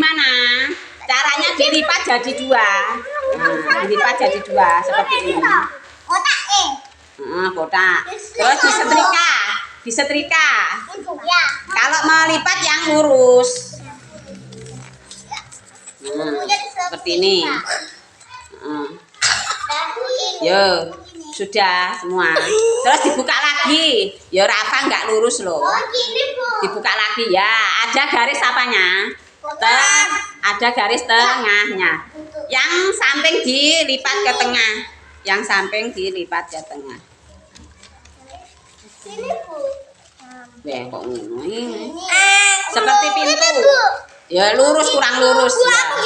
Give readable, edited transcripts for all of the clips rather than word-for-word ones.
gimana? Caranya dilipat jadi dua. Nah, dilipat jadi dua seperti ini. Kotak Kotak. Terus disetrika, disetrika. Kalau melipat yang lurus. Seperti ini. Yo, sudah semua. Terus dibuka lagi. Ya Rafa nggak lurus loh. Dibuka lagi ya. Ada garis apanya? Ada garis tengahnya. Yang samping dilipat ke tengah. Yang samping dilipat ke tengah. Kok ini? Seperti pintu. Ya lurus kurang lurus ya.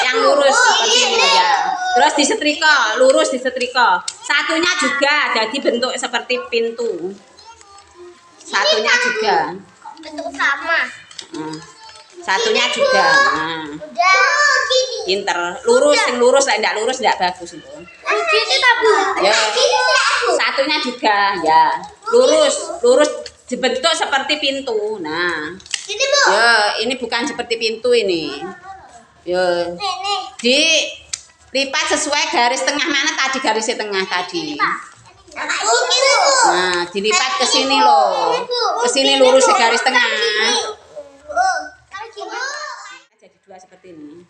Yang lurus seperti ini ya. Terus disetrika, lurus disetrika. Satunya juga jadi bentuk seperti pintu. Satunya juga. Bentuk sama. Satunya juga. Nah. Pinter. Lurus, yang lurus lah, enggak lurus enggak bagus itu. Ya. Satunya juga ya. Lurus, lurus dibentuk seperti pintu. Nah. Ya, ini bukan seperti pintu ini. Ya. Dilipat sesuai garis tengah mana tadi garisnya tengah tadi. Nah, dilipat ke sini loh. Ke sini lurus garis tengah. Jadi dua seperti ini.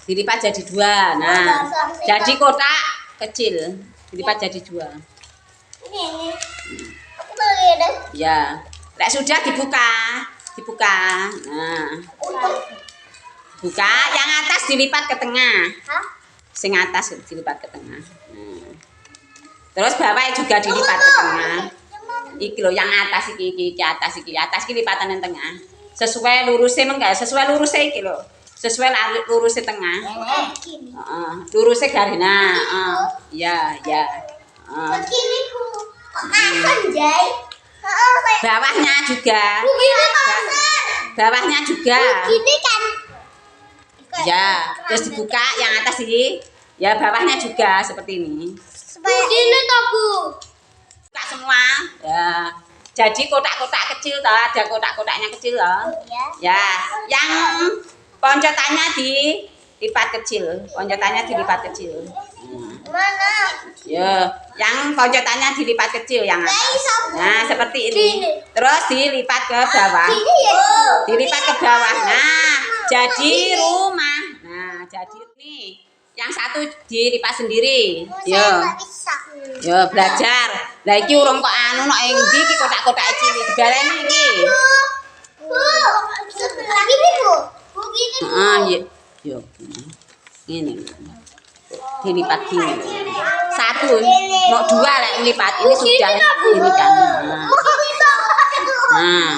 Dilipat jadi dua. Nah, jadi kotak kecil. Dilipat jadi dua. Ya. Lek sudah dibuka, dibuka. Nah, buka. Yang atas dilipat ke tengah. Sing atas dilipat ke tengah. Nah. Terus bawah juga dilipat ke tengah. Iki loh, yang atas iki atas iki lipatan yang tengah. Sesuai lurusnya enggak? Sesuai lurusnya iki loh. Sesuai lurusnya tengah. Lurusnya garis. Nah, ya, ya. Bawahnya juga. Bawahnya juga. Ya, terus dibuka yang atas ini. Ya, bawahnya juga seperti ini. Begini toh, Bu. Buka semua. Ya. Jadi kotak-kotak kecil toh, ada kotak-kotaknya kecil loh. Ya, yang poncotannya dilipat kecil. Poncotannya dilipat kecil. Mana? Ya, yang poncotannya dilipat kecil yang atas. Nah, seperti ini. Terus dilipat ke bawah. Dilipat ke bawah. Nah, jadi rumah. Nah, jadi ini. Yang satu dilipat sendiri. Yo. Yo, belajar. Lah iki urung kok anu nek endi iki kotak-kotak cilik. Dibaleni iki. Bu. Gini, Bu. Bu gini, Bu. Yo. Ini. Dilipat gini. Satu, mau dua lah lipat. Ini sudah ini kan. Nah.